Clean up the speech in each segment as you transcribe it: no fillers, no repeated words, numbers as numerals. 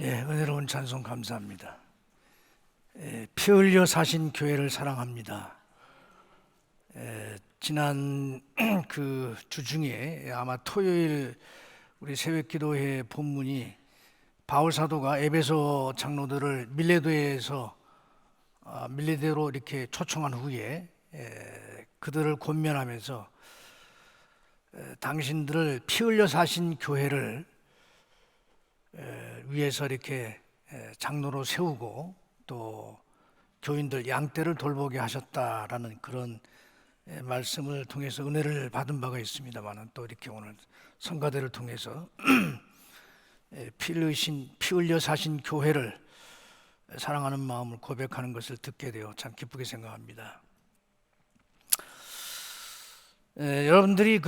은혜로운 찬송 감사합니다. 피 흘려 사신 교회를 사랑합니다. 지난 그 주 중에 아마 토요일 우리 새벽기도회 본문이 바울 사도가 에베소 장로들을 밀레도로 이렇게 초청한 후에 그들을 권면하면서 당신들을 피 흘려 사신 교회를 위해서 이렇게 장로로 세우고 또 교인들 양떼를 돌보게 하셨다라는 그런 말씀을 통해서 은혜를 받은 바가 있습니다만, 또 이렇게 오늘 성가대를 통해서 피 흘려 사신 교회를 사랑하는 마음을 고백하는 것을 듣게 되어 참 기쁘게 생각합니다. 여러분들이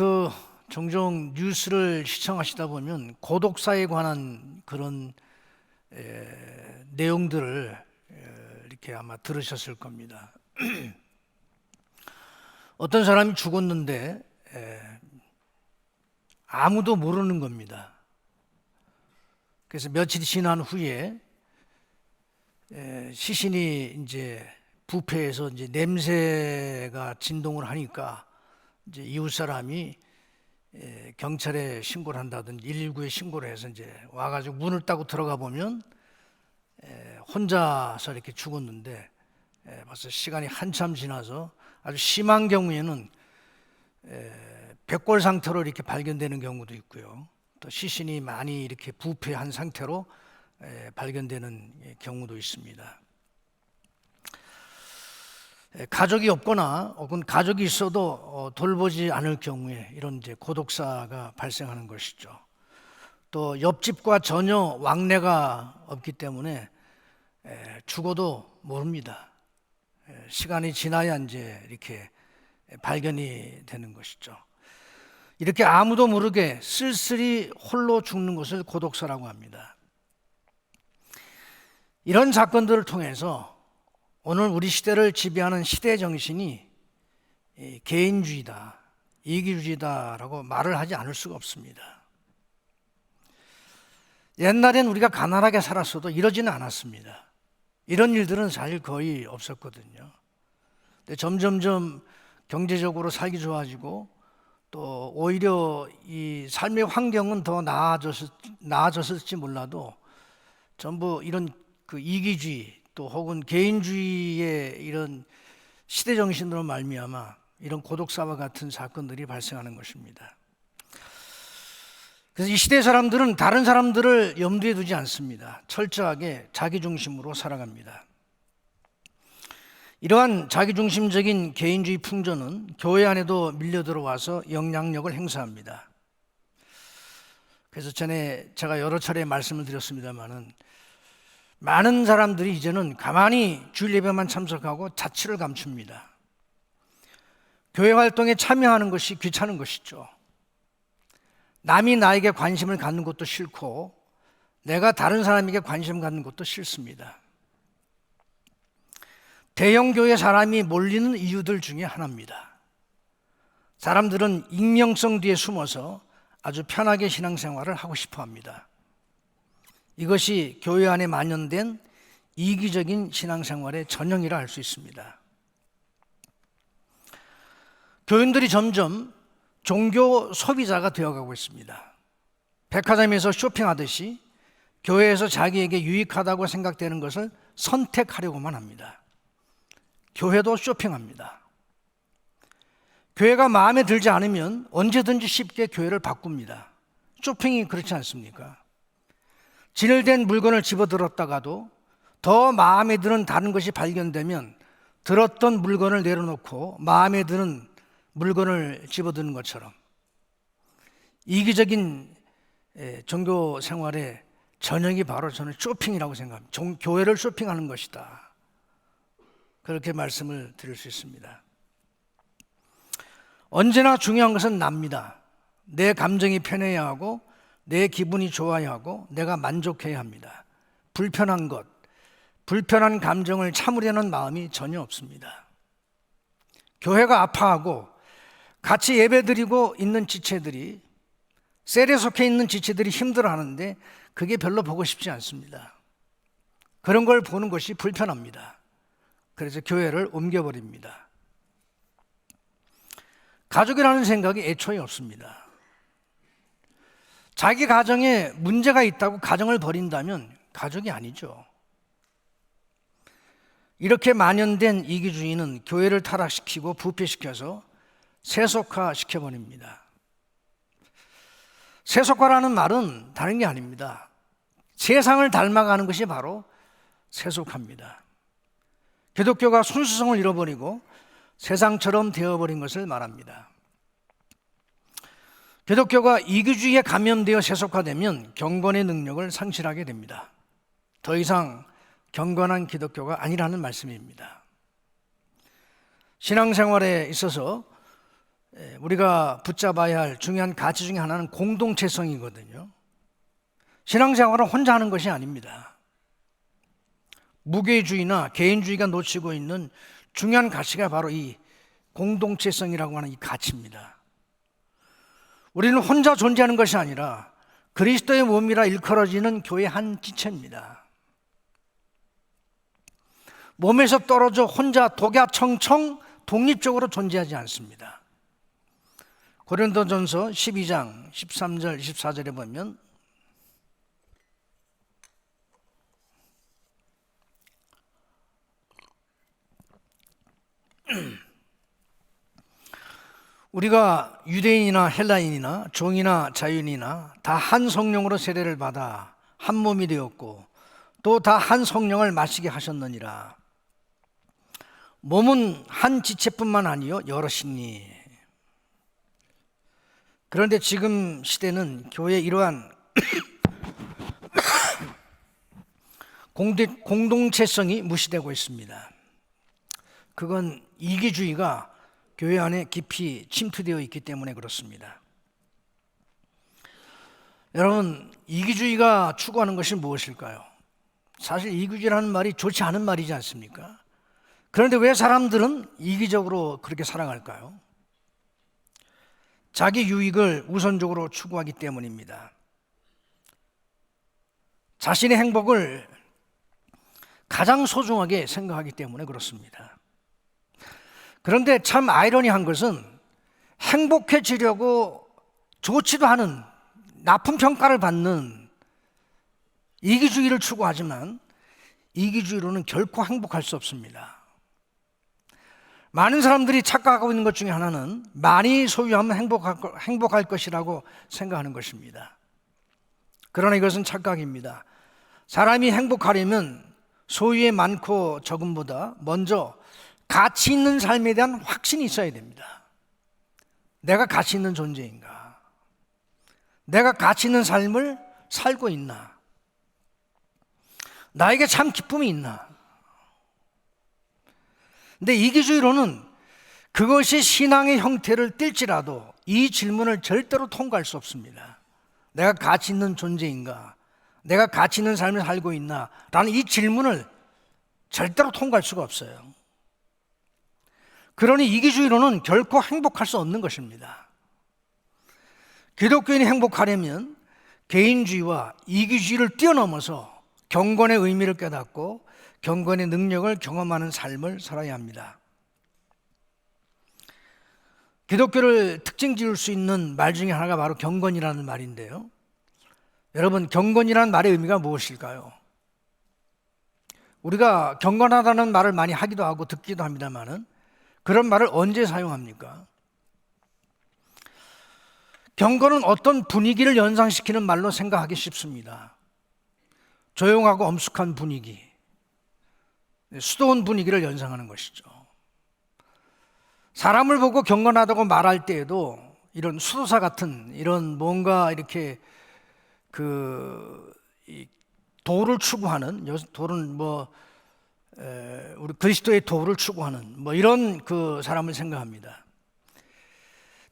종종 뉴스를 시청하시다 보면 고독사에 관한 그런 내용들을 이렇게 아마 들으셨을 겁니다. 어떤 사람이 죽었는데 아무도 모르는 겁니다. 그래서 며칠이 지난 후에 시신이 이제 부패해서 이제 냄새가 진동을 하니까 이제 이웃 사람이 경찰에 신고를 한다든지 119에 신고를 해서 이제 와가지고 문을 따고 들어가 보면 혼자서 이렇게 죽었는데 벌써 시간이 한참 지나서 아주 심한 경우에는 백골 상태로 이렇게 발견되는 경우도 있고요. 또 시신이 많이 이렇게 부패한 상태로 발견되는 경우도 있습니다. 가족이 없거나 혹은 가족이 있어도 돌보지 않을 경우에 이런 이제 고독사가 발생하는 것이죠. 또 옆집과 전혀 왕래가 없기 때문에 죽어도 모릅니다. 시간이 지나야 이제 이렇게 발견이 되는 것이죠. 이렇게 아무도 모르게 쓸쓸히 홀로 죽는 것을 고독사라고 합니다. 이런 사건들을 통해서 오늘 우리 시대를 지배하는 시대 정신이 개인주의다, 이기주의다라고 말을 하지 않을 수가 없습니다. 옛날엔 우리가 가난하게 살았어도 이러지는 않았습니다. 이런 일들은 사실 거의 없었거든요. 근데 점점점 경제적으로 살기 좋아지고 또 오히려 이 삶의 환경은 더 나아졌을지 몰라도 전부 이런 그 이기주의 또 혹은 개인주의의 이런 시대 정신으로 말미암아 이런 고독사와 같은 사건들이 발생하는 것입니다. 그래서 이 시대 사람들은 다른 사람들을 염두에 두지 않습니다. 철저하게 자기중심으로 살아갑니다. 이러한 자기중심적인 개인주의 풍조는 교회 안에도 밀려 들어와서 영향력을 행사합니다. 그래서 전에 제가 여러 차례 말씀을 드렸습니다마는 많은 사람들이 이제는 가만히 주일 예배만 참석하고 자취를 감춥니다. 교회 활동에 참여하는 것이 귀찮은 것이죠. 남이 나에게 관심을 갖는 것도 싫고 내가 다른 사람에게 관심 갖는 것도 싫습니다. 대형 교회 사람이 몰리는 이유들 중에 하나입니다. 사람들은 익명성 뒤에 숨어서 아주 편하게 신앙생활을 하고 싶어 합니다. 이것이 교회 안에 만연된 이기적인 신앙생활의 전형이라 할 수 있습니다. 교인들이 점점 종교 소비자가 되어가고 있습니다. 백화점에서 쇼핑하듯이 교회에서 자기에게 유익하다고 생각되는 것을 선택하려고만 합니다. 교회도 쇼핑합니다. 교회가 마음에 들지 않으면 언제든지 쉽게 교회를 바꿉니다. 쇼핑이 그렇지 않습니까? 진열된 물건을 집어들었다가도 더 마음에 드는 다른 것이 발견되면 들었던 물건을 내려놓고 마음에 드는 물건을 집어드는 것처럼 이기적인 종교 생활의 전형이 바로 저는 쇼핑이라고 생각합니다. 교회를 쇼핑하는 것이다. 그렇게 말씀을 드릴 수 있습니다. 언제나 중요한 것은 납니다. 내 감정이 편해야 하고 내 기분이 좋아야 하고 내가 만족해야 합니다. 불편한 것, 불편한 감정을 참으려는 마음이 전혀 없습니다. 교회가 아파하고 같이 예배드리고 있는 지체들이 셀에 속해 있는 지체들이 힘들어하는데 그게 별로 보고 싶지 않습니다. 그런 걸 보는 것이 불편합니다. 그래서 교회를 옮겨버립니다. 가족이라는 생각이 애초에 없습니다. 자기 가정에 문제가 있다고 가정을 버린다면 가족이 아니죠. 이렇게 만연된 이기주의는 교회를 타락시키고 부패시켜서 세속화시켜버립니다. 세속화라는 말은 다른 게 아닙니다. 세상을 닮아가는 것이 바로 세속화입니다. 기독교가 순수성을 잃어버리고 세상처럼 되어버린 것을 말합니다. 기독교가 이기주의에 감염되어 세속화되면 경건의 능력을 상실하게 됩니다. 더 이상 경건한 기독교가 아니라는 말씀입니다. 신앙생활에 있어서 우리가 붙잡아야 할 중요한 가치 중에 하나는 공동체성이거든요. 신앙생활은 혼자 하는 것이 아닙니다. 무게주의나 개인주의가 놓치고 있는 중요한 가치가 바로 이 공동체성이라고 하는 이 가치입니다. 우리는 혼자 존재하는 것이 아니라 그리스도의 몸이라 일컬어지는 교회의 한 지체입니다. 몸에서 떨어져 혼자 독야청청 독립적으로 존재하지 않습니다. 고린도전서 12장 13절 14절에 보면 우리가 유대인이나 헬라인이나 종이나 자유인이나 다 한 성령으로 세례를 받아 한 몸이 되었고 또 다 한 성령을 마시게 하셨느니라. 몸은 한 지체뿐만 아니요 여럿이니. 그런데 지금 시대는 교회의 이러한 공동체성이 무시되고 있습니다. 그건 이기주의가 교회 안에 깊이 침투되어 있기 때문에 그렇습니다. 여러분, 이기주의가 추구하는 것이 무엇일까요? 사실 이기주의라는 말이 좋지 않은 말이지 않습니까? 그런데 왜 사람들은 이기적으로 그렇게 살아갈까요? 자기 유익을 우선적으로 추구하기 때문입니다. 자신의 행복을 가장 소중하게 생각하기 때문에 그렇습니다. 그런데 참 아이러니한 것은 행복해지려고 좋지도 않은 나쁜 평가를 받는 이기주의를 추구하지만 이기주의로는 결코 행복할 수 없습니다. 많은 사람들이 착각하고 있는 것 중에 하나는 많이 소유하면 행복할 것이라고 생각하는 것입니다. 그러나 이것은 착각입니다. 사람이 행복하려면 소유의 많고 적음보다 먼저 가치 있는 삶에 대한 확신이 있어야 됩니다. 내가 가치 있는 존재인가? 내가 가치 있는 삶을 살고 있나? 나에게 참 기쁨이 있나? 근데 이기주의로는 그것이 신앙의 형태를 띨지라도 이 질문을 절대로 통과할 수 없습니다. 내가 가치 있는 존재인가? 내가 가치 있는 삶을 살고 있나? 라는 이 질문을 절대로 통과할 수가 없어요. 그러니 이기주의로는 결코 행복할 수 없는 것입니다. 기독교인이 행복하려면 개인주의와 이기주의를 뛰어넘어서 경건의 의미를 깨닫고 경건의 능력을 경험하는 삶을 살아야 합니다. 기독교를 특징 지을 수 있는 말 중에 하나가 바로 경건이라는 말인데요. 여러분, 경건이라는 말의 의미가 무엇일까요? 우리가 경건하다는 말을 많이 하기도 하고 듣기도 합니다만은 그런 말을 언제 사용합니까? 경건은 어떤 분위기를 연상시키는 말로 생각하기 쉽습니다. 조용하고 엄숙한 분위기, 수도원 분위기를 연상하는 것이죠. 사람을 보고 경건하다고 말할 때에도 이런 수도사 같은 이런 뭔가 이렇게 도를 추구하는, 도는 우리 그리스도의 도를 추구하는 이런 사람을 생각합니다.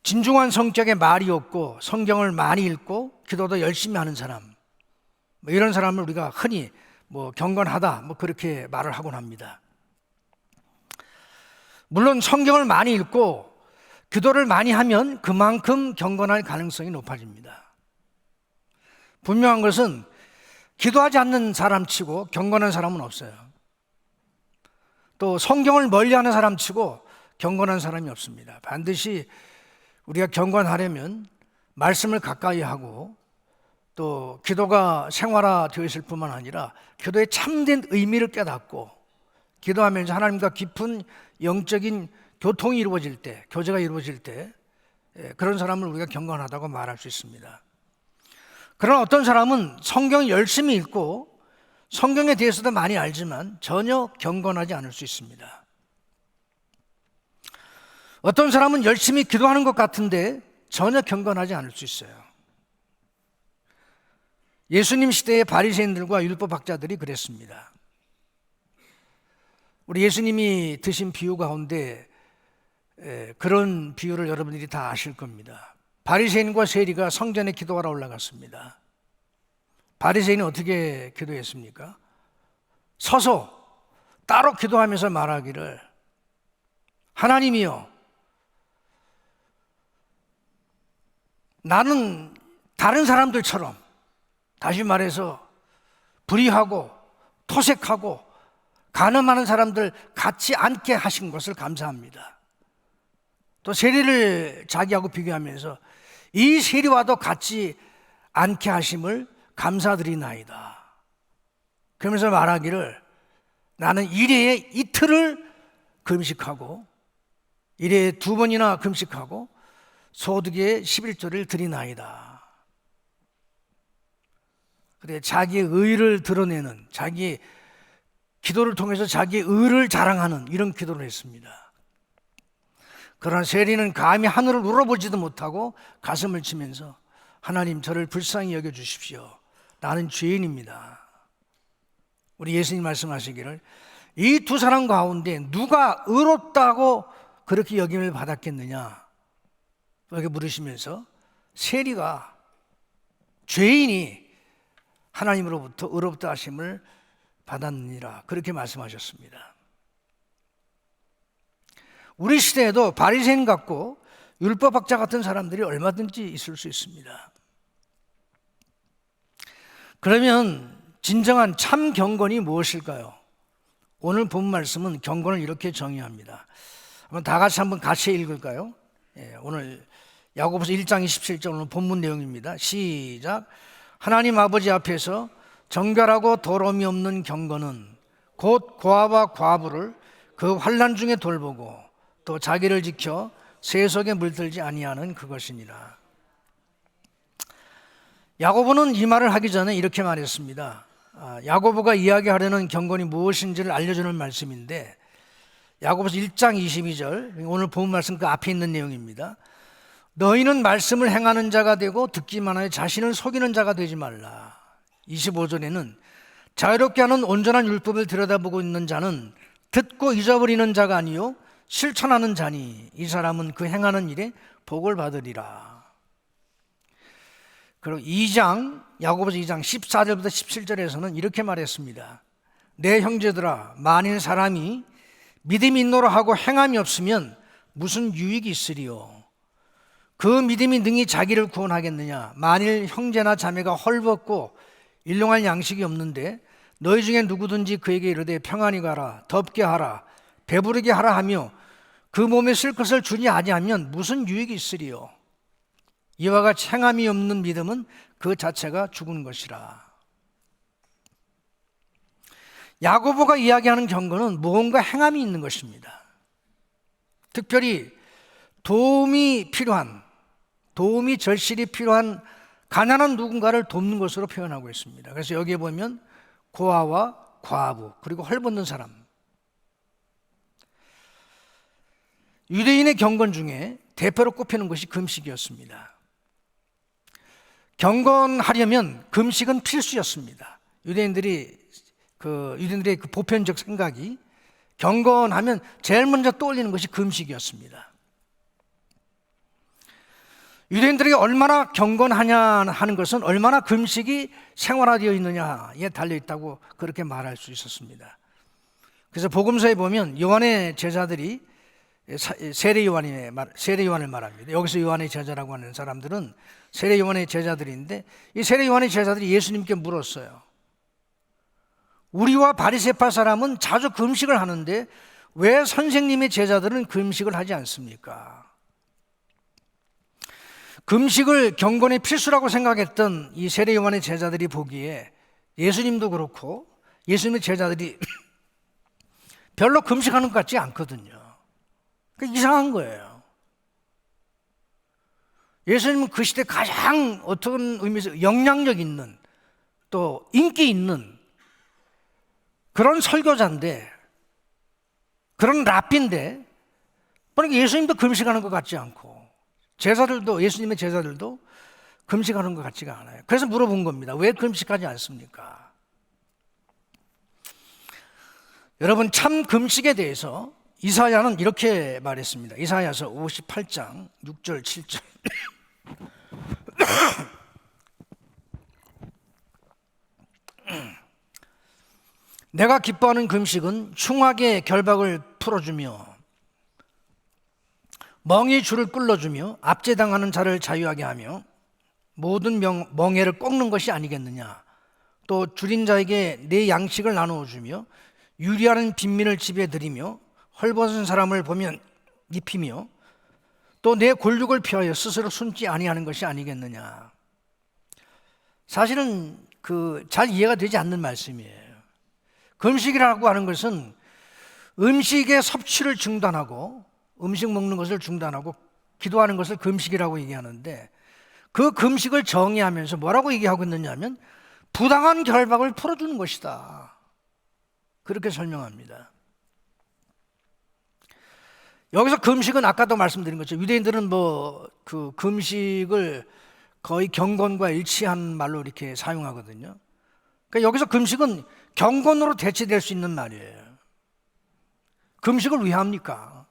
진중한 성격에 말이 없고 성경을 많이 읽고 기도도 열심히 하는 사람, 이런 사람을 우리가 흔히 경건하다 그렇게 말을 하곤 합니다. 물론 성경을 많이 읽고 기도를 많이 하면 그만큼 경건할 가능성이 높아집니다. 분명한 것은 기도하지 않는 사람 치고 경건한 사람은 없어요. 또 성경을 멀리하는 사람 치고 경건한 사람이 없습니다. 반드시 우리가 경건하려면 말씀을 가까이 하고 또 기도가 생활화되어 있을 뿐만 아니라 기도의 참된 의미를 깨닫고 기도하면서 하나님과 깊은 영적인 교통이 이루어질 때, 교제가 이루어질 때 그런 사람을 우리가 경건하다고 말할 수 있습니다. 그러나 어떤 사람은 성경을 열심히 읽고 성경에 대해서도 많이 알지만 전혀 경건하지 않을 수 있습니다. 어떤 사람은 열심히 기도하는 것 같은데 전혀 경건하지 않을 수 있어요. 예수님 시대의 바리새인들과 율법학자들이 그랬습니다. 우리 예수님이 드신 비유 가운데 그런 비유를 여러분들이 다 아실 겁니다. 바리새인과 세리가 성전에 기도하러 올라갔습니다. 바리새인은 어떻게 기도했습니까? 서서 따로 기도하면서 말하기를 하나님이여, 나는 다른 사람들처럼, 다시 말해서 불의하고 토색하고 간음하는 사람들 같이 않게 하신 것을 감사합니다. 또 세리를 자기하고 비교하면서 이 세리와도 같이 않게 하심을 감사드리나이다. 그러면서 말하기를 나는 일회에 이틀을 금식하고 일회에 2번이나 금식하고 소득의 11조를 드리나이다. 그래, 자기의 의를 드러내는, 자기의 기도를 통해서 자기의 의를 자랑하는 이런 기도를 했습니다. 그러나 세리는 감히 하늘을 울어보지도 못하고 가슴을 치면서 하나님, 저를 불쌍히 여겨주십시오. 나는 죄인입니다. 우리 예수님 말씀하시기를 이 두 사람 가운데 누가 의롭다고 그렇게 여김을 받았겠느냐 이렇게 물으시면서 세리가, 죄인이 하나님으로부터 의롭다 하심을 받았느니라 그렇게 말씀하셨습니다. 우리 시대에도 바리새인 같고 율법학자 같은 사람들이 얼마든지 있을 수 있습니다. 그러면 진정한 참 경건이 무엇일까요? 오늘 본 말씀은 경건을 이렇게 정의합니다. 한번 다 같이 읽을까요? 오늘 야고보서 1장 27절 오늘 본문 내용입니다. 시작. 하나님 아버지 앞에서 정결하고 더러움이 없는 경건은 곧 고아와 과부를 그 환난 중에 돌보고 또 자기를 지켜 세속에 물들지 아니하는 그것이니라. 야고보는 이 말을 하기 전에 이렇게 말했습니다. 야고보가 이야기하려는 경건이 무엇인지를 알려주는 말씀인데 야고보서 1장 22절 오늘 본 말씀 그 앞에 있는 내용입니다. 너희는 말씀을 행하는 자가 되고 듣기만 하여 자신을 속이는 자가 되지 말라. 25절에는 자유롭게 하는 온전한 율법을 들여다보고 있는 자는 듣고 잊어버리는 자가 아니요 실천하는 자니 이 사람은 그 행하는 일에 복을 받으리라. 그리고 야고보서 2장 14절부터 17절에서는 이렇게 말했습니다. 내 형제들아, 만일 사람이 믿음이 있노라 하고 행함이 없으면 무슨 유익이 있으리요? 그 믿음이 능히 자기를 구원하겠느냐? 만일 형제나 자매가 헐벗고 일용할 양식이 없는데 너희 중에 누구든지 그에게 이르되 평안히 가라, 덥게 하라, 배부르게 하라 하며 그 몸에 쓸 것을 주지 아니하면 무슨 유익이 있으리요? 이와 같이 행함이 없는 믿음은 그 자체가 죽은 것이라. 야고보가 이야기하는 경건은 무언가 행함이 있는 것입니다. 특별히 도움이 절실히 필요한 가난한 누군가를 돕는 것으로 표현하고 있습니다. 그래서 여기에 보면 고아와 과부 그리고 헐벗는 사람, 유대인의 경건 중에 대표로 꼽히는 것이 금식이었습니다. 경건하려면 금식은 필수였습니다. 유대인들의 그 보편적 생각이 경건하면 제일 먼저 떠올리는 것이 금식이었습니다. 유대인들에게 얼마나 경건하냐 하는 것은 얼마나 금식이 생활화되어 있느냐에 달려있다고 그렇게 말할 수 있었습니다. 그래서 복음서에 보면 요한의 제자들이 세례 요한을 말합니다. 여기서 요한의 제자라고 하는 사람들은 세례 요한의 제자들인데, 이 세례 요한의 제자들이 예수님께 물었어요. 우리와 바리새파 사람은 자주 금식을 하는데 왜 선생님의 제자들은 금식을 하지 않습니까? 금식을 경건의 필수라고 생각했던 이 세례 요한의 제자들이 보기에 예수님도 그렇고 예수님의 제자들이 별로 금식하는 것 같지 않거든요. 그러니까 이상한 거예요. 예수님은 그 시대 가장 어떤 의미에서 영향력 있는, 또 인기 있는 그런 설교자인데, 그런 랍비인데, 그러니까 예수님도 금식하는 것 같지 않고 제자들도, 예수님의 제자들도 금식하는 것 같지가 않아요. 그래서 물어본 겁니다. 왜 금식하지 않습니까? 여러분, 참 금식에 대해서 이사야는 이렇게 말했습니다. 이사야서 58장 6절 7절 내가 기뻐하는 금식은 흉악의 결박을 풀어주며 멍이 줄을 끌어주며 압제당하는 자를 자유하게 하며 모든 멍에를 꺾는 것이 아니겠느냐. 또 줄인 자에게 내 양식을 나누어 주며 유리하는 빈민을 집에 들이며 헐벗은 사람을 보면 입히며 또 내 골육을 피하여 스스로 숨지 아니하는 것이 아니겠느냐. 사실은 잘 이해가 되지 않는 말씀이에요. 금식이라고 하는 것은 음식의 섭취를 중단하고, 음식 먹는 것을 중단하고 기도하는 것을 금식이라고 얘기하는데, 그 금식을 정의하면서 뭐라고 얘기하고 있느냐 하면 부당한 결박을 풀어주는 것이다, 그렇게 설명합니다. 여기서 금식은 아까도 말씀드린 것처럼 유대인들은 그 금식을 거의 경건과 일치한 말로 이렇게 사용하거든요. 그러니까 여기서 금식은 경건으로 대체될 수 있는 말이에요. 금식을 왜 합니까?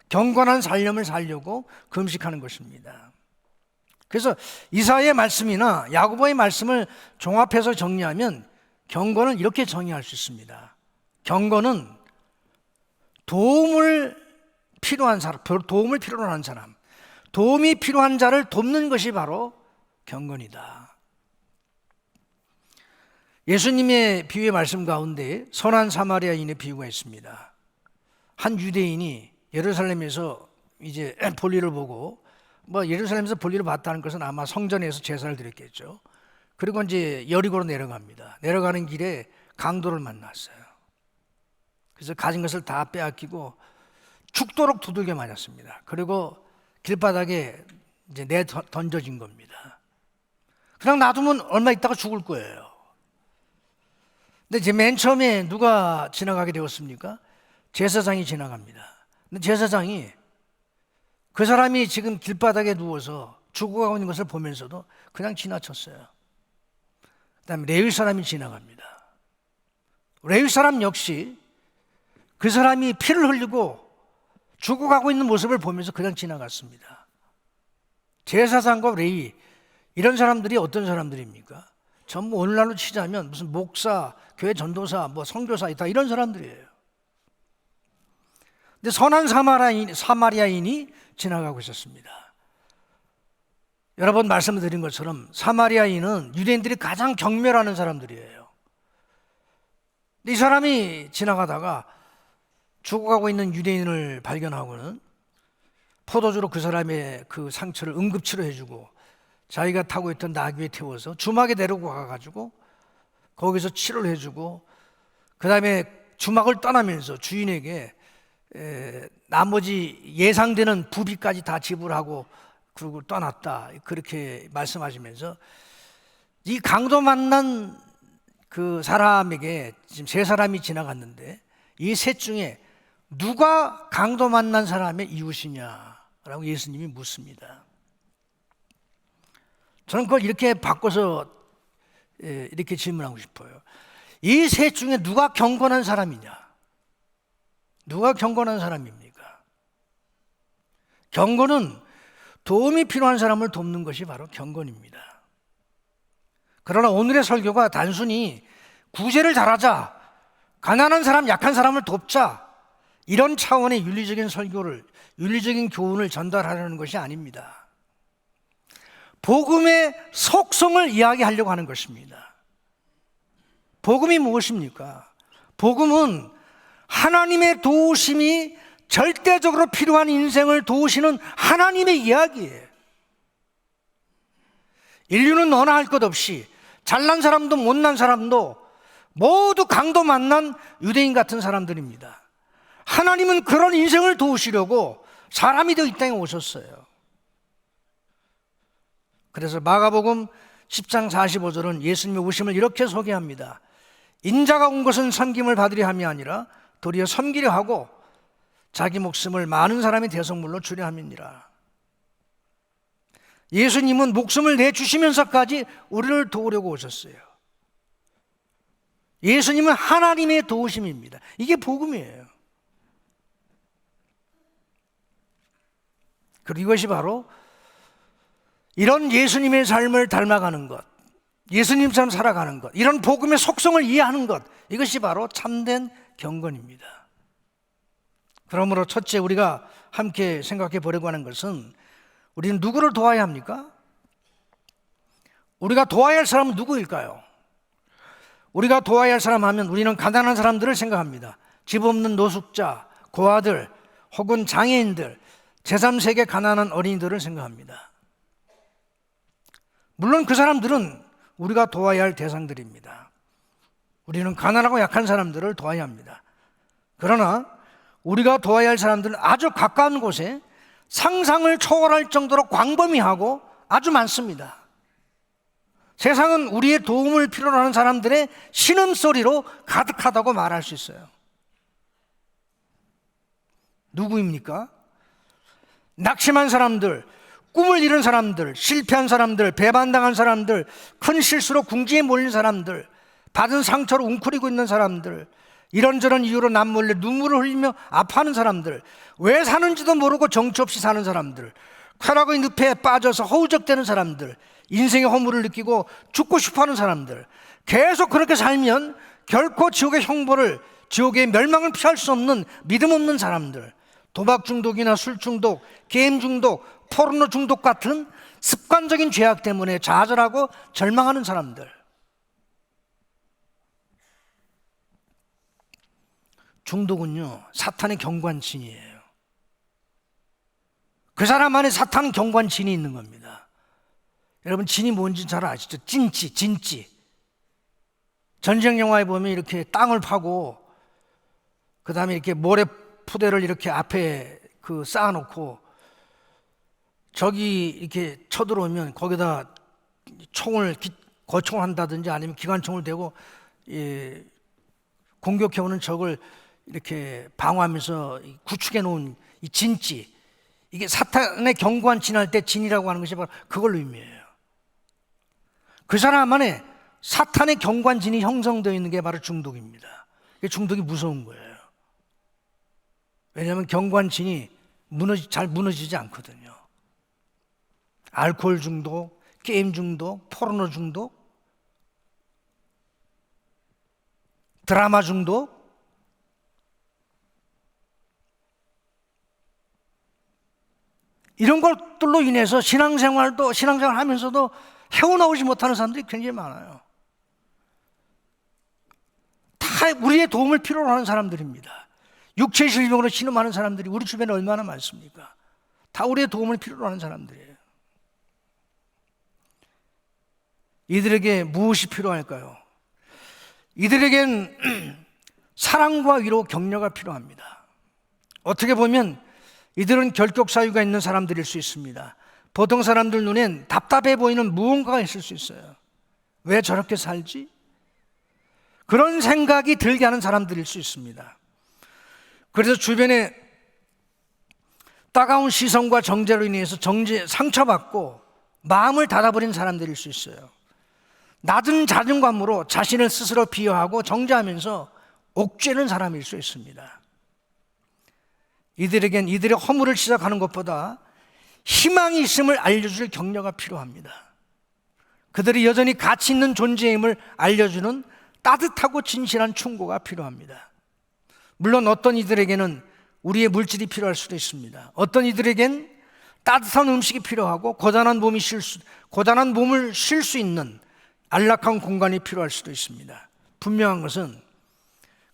경건한 삶을 살려고 금식하는 것입니다. 그래서 이사야의 말씀이나 야고보의 말씀을 종합해서 정리하면 경건은 이렇게 정의할 수 있습니다. 경건은 도움을 필요한 사람, 도움이 필요한 자를 돕는 것이 바로 경건이다. 예수님의 비유의 말씀 가운데 선한 사마리아인의 비유가 있습니다. 한 유대인이 예루살렘에서 이제 볼일을 보고, 예루살렘에서 볼일을 봤다는 것은 아마 성전에서 제사를 드렸겠죠. 그리고 이제 여리고로 내려갑니다. 내려가는 길에 강도를 만났어요. 그래서 가진 것을 다 빼앗기고 죽도록 두들겨 맞았습니다. 그리고 길바닥에 이제 던져진 겁니다. 그냥 놔두면 얼마 있다가 죽을 거예요. 근데 이제 맨 처음에 누가 지나가게 되었습니까? 제사장이 지나갑니다. 근데 제사장이 그 사람이 지금 길바닥에 누워서 죽어가고 있는 것을 보면서도 그냥 지나쳤어요. 그다음에 레위 사람이 지나갑니다. 레위 사람 역시 그 사람이 피를 흘리고 죽어가고 있는 모습을 보면서 그냥 지나갔습니다. 제사장과 레위, 이런 사람들이 어떤 사람들입니까? 전부 오늘날로 치자면 무슨 목사, 교회 전도사, 선교사, 다 이런 사람들이에요. 근데 선한 사마리아인이 지나가고 있었습니다. 여러 번 말씀을 드린 것처럼 사마리아인은 유대인들이 가장 경멸하는 사람들이에요. 근데 이 사람이 지나가다가 죽어가고 있는 유대인을 발견하고는 포도주로 그 사람의 그 상처를 응급치료해주고 자기가 타고 있던 나귀에 태워서 주막에 데리고 가가지고 거기서 치료를 해주고, 그 다음에 주막을 떠나면서 주인에게 나머지 예상되는 부비까지 다 지불하고 그리고 떠났다, 그렇게 말씀하시면서 이 강도 만난 그 사람에게 지금 세 사람이 지나갔는데 이 셋 중에 누가 강도 만난 사람의 이웃이냐라고 예수님이 묻습니다. 저는 그걸 이렇게 바꿔서 이렇게 질문하고 싶어요. 이 셋 중에 누가 경건한 사람이냐? 누가 경건한 사람입니까? 경건은 도움이 필요한 사람을 돕는 것이 바로 경건입니다. 그러나 오늘의 설교가 단순히 구제를 잘하자, 가난한 사람, 약한 사람을 돕자, 이런 차원의 윤리적인 설교를, 윤리적인 교훈을 전달하려는 것이 아닙니다. 복음의 속성을 이야기하려고 하는 것입니다. 복음이 무엇입니까? 복음은 하나님의 도우심이 절대적으로 필요한 인생을 도우시는 하나님의 이야기예요. 인류는 너나 할 것 없이 잘난 사람도 못난 사람도 모두 강도 만난 유대인 같은 사람들입니다. 하나님은 그런 인생을 도우시려고 사람이 되어 이 땅에 오셨어요. 그래서 마가복음 10장 45절은 예수님의 오심을 이렇게 소개합니다. 인자가 온 것은 섬김을 받으려 함이 아니라 도리어 섬기려 하고 자기 목숨을 많은 사람의 대속물로 주려 함이니라. 예수님은 목숨을 내주시면서까지 우리를 도우려고 오셨어요. 예수님은 하나님의 도우심입니다. 이게 복음이에요. 그리고 이것이 바로 이런 예수님의 삶을 닮아가는 것, 예수님처럼 살아가는 것, 이런 복음의 속성을 이해하는 것, 이것이 바로 참된 경건입니다. 그러므로 첫째, 우리가 함께 생각해 보려고 하는 것은, 우리는 누구를 도와야 합니까? 우리가 도와야 할 사람은 누구일까요? 우리가 도와야 할 사람 하면 우리는 가난한 사람들을 생각합니다. 집 없는 노숙자, 고아들, 혹은 장애인들, 제3세계 가난한 어린이들을 생각합니다. 물론 그 사람들은 우리가 도와야 할 대상들입니다. 우리는 가난하고 약한 사람들을 도와야 합니다. 그러나 우리가 도와야 할 사람들은 아주 가까운 곳에 상상을 초월할 정도로 광범위하고 아주 많습니다. 세상은 우리의 도움을 필요로 하는 사람들의 신음소리로 가득하다고 말할 수 있어요. 누구입니까? 낙심한 사람들, 꿈을 잃은 사람들, 실패한 사람들, 배반당한 사람들, 큰 실수로 궁지에 몰린 사람들, 받은 상처로 웅크리고 있는 사람들, 이런저런 이유로 남몰래 눈물을 흘리며 아파하는 사람들, 왜 사는지도 모르고 정처 없이 사는 사람들, 쾌락의 늪에 빠져서 허우적대는 사람들, 인생의 허물을 느끼고 죽고 싶어하는 사람들, 계속 그렇게 살면 결코 지옥의 형벌을, 지옥의 멸망을 피할 수 없는 믿음 없는 사람들, 도박 중독이나 술 중독, 게임 중독, 포르노 중독 같은 습관적인 죄악 때문에 좌절하고 절망하는 사람들. 중독은요, 사탄의 경관진이에요. 그 사람 안에 사탄 경관진이 있는 겁니다. 여러분, 진이 뭔지 잘 아시죠? 진지. 전쟁 영화에 보면 이렇게 땅을 파고 그 다음에 이렇게 모래 푸대를 이렇게 앞에 쌓아놓고 적이 이렇게 쳐들어오면 거기다 총을 거총을 한다든지 아니면 기관총을 대고 공격해오는 적을 이렇게 방어하면서 구축해 놓은 이 진지, 이게 사탄의 경관 진할 때 진이라고 하는 것이 바로 그걸 의미해요. 그 사람 안에 사탄의 경관진이 형성되어 있는 게 바로 중독입니다. 중독이 무서운 거예요. 왜냐하면 경관진이 잘 무너지지 않거든요. 알코올 중독, 게임 중독, 포르노 중독, 드라마 중독, 이런 것들로 인해서 신앙생활 하면서도 헤어나오지 못하는 사람들이 굉장히 많아요. 다 우리의 도움을 필요로 하는 사람들입니다. 육체의 질병으로 신음하는 사람들이 우리 주변에 얼마나 많습니까? 다 우리의 도움을 필요로 하는 사람들이에요. 이들에게 무엇이 필요할까요? 이들에겐 사랑과 위로, 격려가 필요합니다. 어떻게 보면 이들은 결격 사유가 있는 사람들일 수 있습니다. 보통 사람들 눈엔 답답해 보이는 무언가가 있을 수 있어요. 왜 저렇게 살지? 그런 생각이 들게 하는 사람들일 수 있습니다. 그래서 주변에 따가운 시선과 정죄로 인해서 상처받고 마음을 닫아버린 사람들일 수 있어요. 낮은 자존감으로 자신을 스스로 비하하고 정죄하면서 옥죄는 사람일 수 있습니다. 이들에겐 이들의 허물을 시작하는 것보다 희망이 있음을 알려줄 격려가 필요합니다. 그들이 여전히 가치 있는 존재임을 알려주는 따뜻하고 진실한 충고가 필요합니다. 물론 어떤 이들에게는 우리의 물질이 필요할 수도 있습니다. 어떤 이들에겐 따뜻한 음식이 필요하고 고단한 몸을 쉴 수 있는 안락한 공간이 필요할 수도 있습니다. 분명한 것은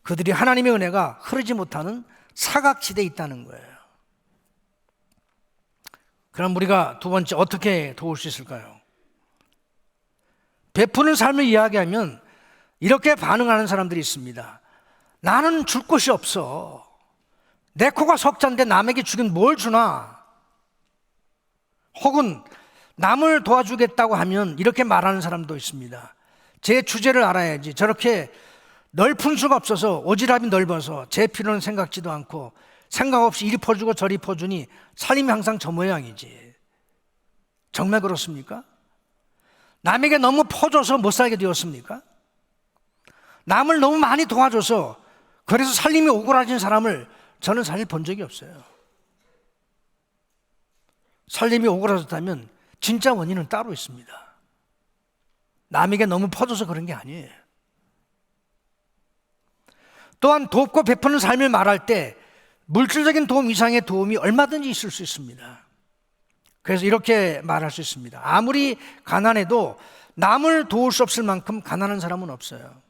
그들이 하나님의 은혜가 흐르지 못하는 사각지대에 있다는 거예요. 그럼 우리가 두 번째 어떻게 도울 수 있을까요? 베푸는 삶을 이야기하면 이렇게 반응하는 사람들이 있습니다. 나는 줄 곳이 없어. 내 코가 석잔데 남에게 주긴 뭘 주나? 혹은 남을 도와주겠다고 하면 이렇게 말하는 사람도 있습니다. 제 주제를 알아야지. 저렇게 넓은 수가 없어서 오지랖이 넓어서 제 필요는 생각지도 않고 생각 없이 이리 퍼주고 저리 퍼주니 살림이 항상 저 모양이지. 정말 그렇습니까? 남에게 너무 퍼줘서 못 살게 되었습니까? 남을 너무 많이 도와줘서 그래서 살림이 오그라진 사람을 저는 사실 본 적이 없어요. 살림이 오그라졌다면 진짜 원인은 따로 있습니다. 남에게 너무 퍼줘서 그런 게 아니에요. 또한 돕고 베푸는 삶을 말할 때 물질적인 도움 이상의 도움이 얼마든지 있을 수 있습니다. 그래서 이렇게 말할 수 있습니다. 아무리 가난해도 남을 도울 수 없을 만큼 가난한 사람은 없어요.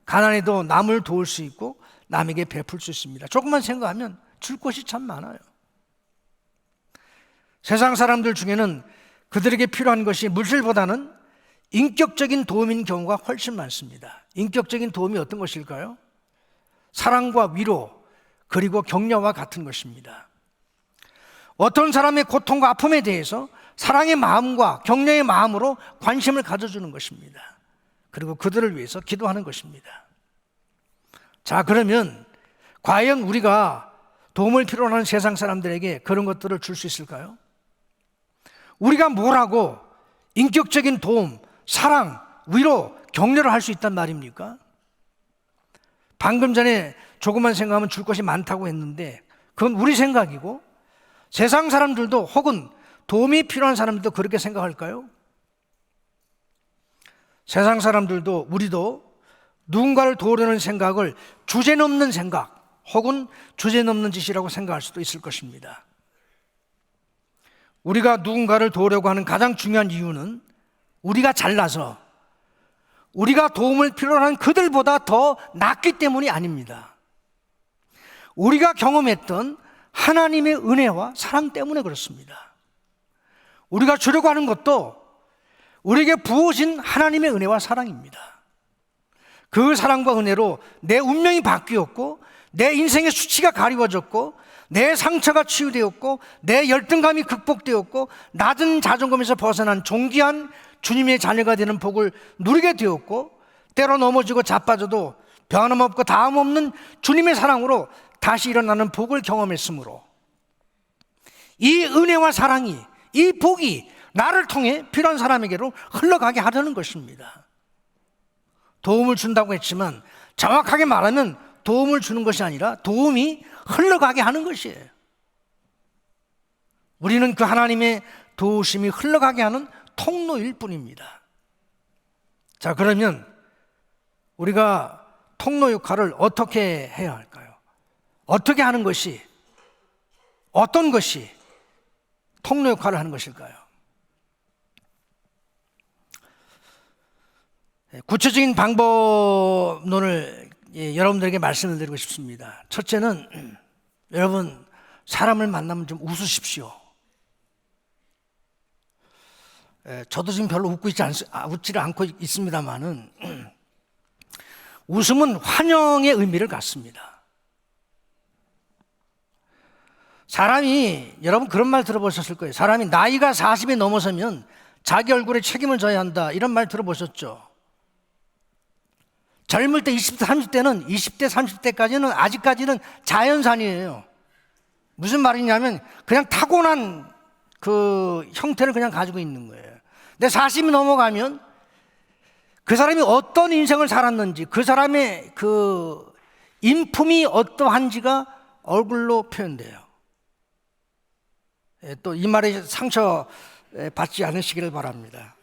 가난해도 남을 도울 수 있고 남에게 베풀 수 있습니다. 조금만 생각하면 줄 것이 참 많아요. 세상 사람들 중에는 그들에게 필요한 것이 물질보다는 인격적인 도움인 경우가 훨씬 많습니다. 인격적인 도움이 어떤 것일까요? 사랑과 위로 그리고 격려와 같은 것입니다. 어떤 사람의 고통과 아픔에 대해서 사랑의 마음과 격려의 마음으로 관심을 가져주는 것입니다. 그리고 그들을 위해서 기도하는 것입니다. 자, 그러면 과연 우리가 도움을 필요로 하는 세상 사람들에게 그런 것들을 줄 수 있을까요? 우리가 뭘 하고 인격적인 도움, 사랑, 위로, 격려를 할 수 있단 말입니까? 방금 전에 조금만 생각하면 줄 것이 많다고 했는데 그건 우리 생각이고 세상 사람들도 혹은 도움이 필요한 사람들도 그렇게 생각할까요? 세상 사람들도 우리도 누군가를 도우려는 생각을 주제넘는 생각 혹은 주제넘는 짓이라고 생각할 수도 있을 것입니다. 우리가 누군가를 도우려고 하는 가장 중요한 이유는 우리가 잘나서 우리가 도움을 필요로 하는 그들보다 더 낫기 때문이 아닙니다. 우리가 경험했던 하나님의 은혜와 사랑 때문에 그렇습니다. 우리가 주려고 하는 것도 우리에게 부어진 하나님의 은혜와 사랑입니다. 그 사랑과 은혜로 내 운명이 바뀌었고 내 인생의 수치가 가리워졌고 내 상처가 치유되었고 내 열등감이 극복되었고 낮은 자존감에서 벗어난 존귀한 주님의 자녀가 되는 복을 누리게 되었고 때로 넘어지고 자빠져도 변함없고 다음없는 주님의 사랑으로 다시 일어나는 복을 경험했으므로 이 은혜와 사랑이 이 복이 나를 통해 필요한 사람에게로 흘러가게 하려는 것입니다. 도움을 준다고 했지만 정확하게 말하면 도움을 주는 것이 아니라 도움이 흘러가게 하는 것이에요. 우리는 그 하나님의 도우심이 흘러가게 하는 통로일 뿐입니다. 자, 그러면 우리가 통로 역할을 어떻게 해야 할까요? 어떻게 하는 것이, 어떤 것이 통로 역할을 하는 것일까요? 구체적인 방법론을 여러분들에게 말씀을 드리고 싶습니다. 첫째는 여러분 사람을 만나면 좀 웃으십시오. 저도 지금 별로 웃지를 않고 있습니다만은 웃음은 환영의 의미를 갖습니다. 사람이 여러분 그런 말 들어보셨을 거예요. 사람이 나이가 40이 넘어서면 자기 얼굴에 책임을 져야 한다 이런 말 들어보셨죠? 젊을 때 20대 30대는 20대 30대까지는 아직까지는 자연산이에요. 무슨 말이냐면 그냥 타고난 그 형태를 그냥 가지고 있는 거예요. 근데 40이 넘어가면 그 사람이 어떤 인생을 살았는지 그 사람의 그 인품이 어떠한지가 얼굴로 표현돼요. 또 이 말에 상처 받지 않으시기를 바랍니다.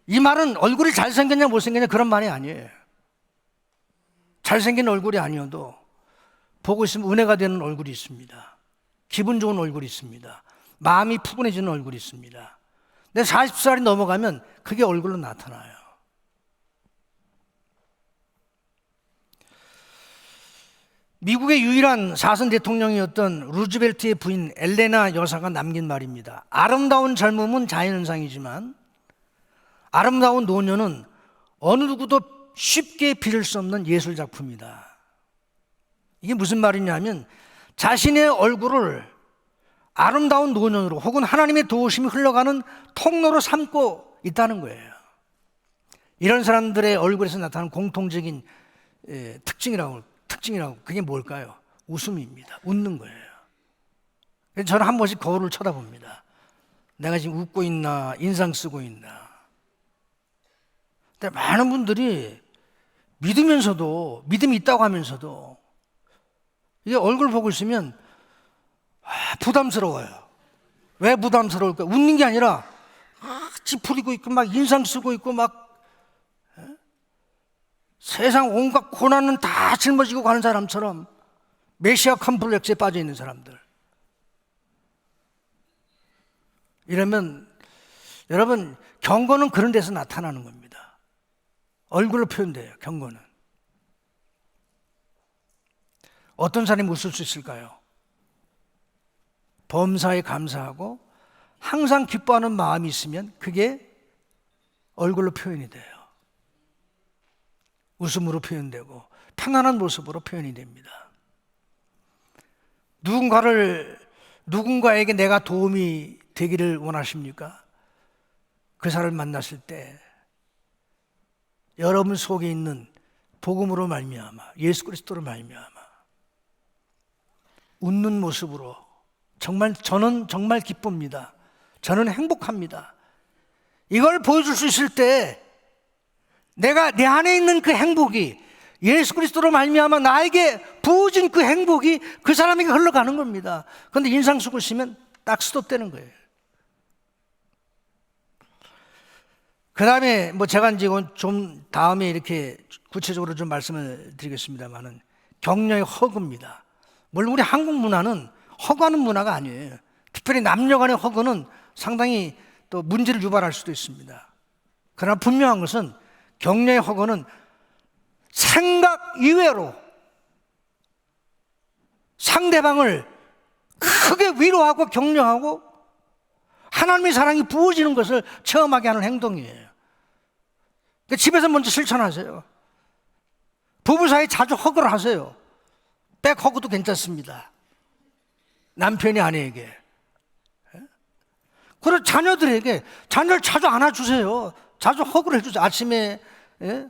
이 말은 얼굴이 잘생겼냐 못생겼냐 그런 말이 아니에요. 잘생긴 얼굴이 아니어도 보고 있으면 은혜가 되는 얼굴이 있습니다. 기분 좋은 얼굴이 있습니다. 마음이 푸근해지는 얼굴이 있습니다. 근데 40살이 넘어가면 그게 얼굴로 나타나요. 미국의 유일한 4선 대통령이었던 루즈벨트의 부인 엘레나 여사가 남긴 말입니다. 아름다운 젊음은 자연현상이지만 아름다운 노년은 어느 누구도 쉽게 빌을 수 없는 예술작품이다. 이게 무슨 말이냐면 자신의 얼굴을 아름다운 노년으로 혹은 하나님의 도우심이 흘러가는 통로로 삼고 있다는 거예요. 이런 사람들의 얼굴에서 나타나는 공통적인 특징이라고 그게 뭘까요? 웃음입니다. 웃는 거예요. 그래서 저는 한 번씩 거울을 쳐다봅니다. 내가 지금 웃고 있나 인상 쓰고 있나. 근데 많은 분들이 믿으면서도 믿음이 있다고 하면서도 이게 얼굴 보고 있으면 부담스러워요. 왜 부담스러울까? 웃는 게 아니라 찌푸리고 있고 막 인상 쓰고 있고 막 세상 온갖 고난은 다 짊어지고 가는 사람처럼 메시아 컴플렉스에 빠져 있는 사람들. 이러면 여러분 경건은 그런 데서 나타나는 겁니다. 얼굴로 표현돼요. 경건은. 어떤 사람이 웃을 수 있을까요? 범사에 감사하고 항상 기뻐하는 마음이 있으면 그게 얼굴로 표현이 돼요. 웃음으로 표현되고 편안한 모습으로 표현이 됩니다. 누군가에게 내가 도움이 되기를 원하십니까? 그 사람을 만났을 때 여러분 속에 있는 복음으로 말미암아 예수 그리스도로 말미암아 웃는 모습으로 저는 정말 기쁩니다. 저는 행복합니다. 이걸 보여줄 수 있을 때 내가 내 안에 있는 그 행복이 예수 그리스도로 말미암아 나에게 부어진 그 행복이 그 사람에게 흘러가는 겁니다. 그런데 인상 쓰고 있으면 딱 스톱되는 거예요. 그 다음에 제가 이제 좀 다음에 이렇게 구체적으로 좀 말씀을 드리겠습니다만은 격려의 허그입니다. 물론 우리 한국 문화는 허구하는 문화가 아니에요. 특별히 남녀 간의 허그는 상당히 또 문제를 유발할 수도 있습니다. 그러나 분명한 것은 격려의 허그는 생각 이외로 상대방을 크게 위로하고 격려하고 하나님의 사랑이 부어지는 것을 체험하게 하는 행동이에요. 집에서 먼저 실천하세요. 부부 사이 자주 허그를 하세요. 백 허그도 괜찮습니다. 남편이 아내에게. 그리고 자녀들에게 자녀를 자주 안아주세요. 자주 허그를 해주세요. 아침에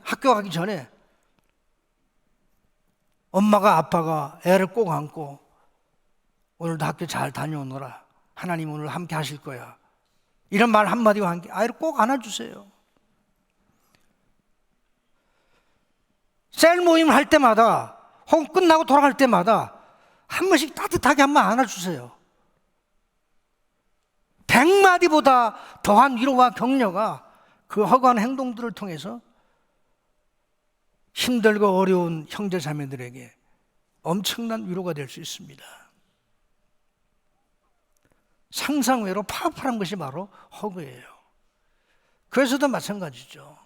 학교 가기 전에 엄마가 아빠가 애를 꼭 안고 오늘도 학교 잘 다녀오너라. 하나님 오늘 함께 하실 거야. 이런 말 한마디와 함께 아이를 꼭 안아주세요. 셀 모임을 할 때마다 혹은 끝나고 돌아갈 때마다 한 번씩 따뜻하게 한 번 안아주세요. 100마디보다 더한 위로와 격려가 그 허구한 행동들을 통해서 힘들고 어려운 형제 자매들에게 엄청난 위로가 될 수 있습니다. 상상외로 파워풀한 것이 바로 허그예요. 그래서도 마찬가지죠.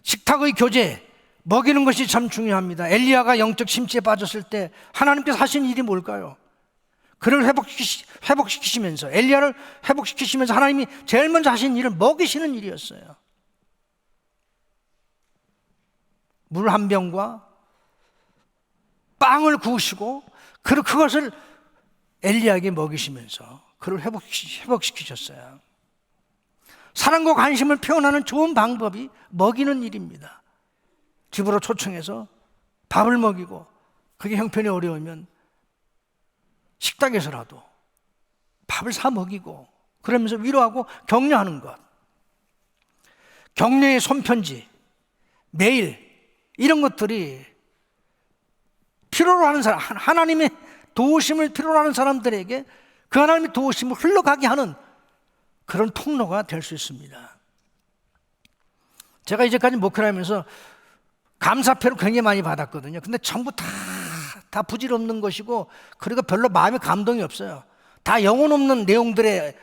식탁의 교제, 먹이는 것이 참 중요합니다. 엘리야가 영적 심취에 빠졌을 때 하나님께서 하신 일이 뭘까요? 그를 회복시키시면서 엘리야를 회복시키시면서 하나님이 제일 먼저 하신 일은 먹이시는 일이었어요. 물 한 병과 빵을 구우시고 그것을 엘리야에게 먹이시면서 그를 회복시키셨어요. 사랑과 관심을 표현하는 좋은 방법이 먹이는 일입니다. 집으로 초청해서 밥을 먹이고 그게 형편이 어려우면 식당에서라도 밥을 사 먹이고 그러면서 위로하고 격려하는 것. 격려의 손편지, 메일 이런 것들이 필요로 하는 사람, 하나님의 도우심을 필요로 하는 사람들에게 그 하나님의 도우심을 흘러가게 하는 그런 통로가 될 수 있습니다. 제가 이제까지 목회를 하면서 감사표를 굉장히 많이 받았거든요. 근데 전부 다 다 부질없는 것이고, 그리고 별로 마음에 감동이 없어요. 다 영혼 없는 내용들의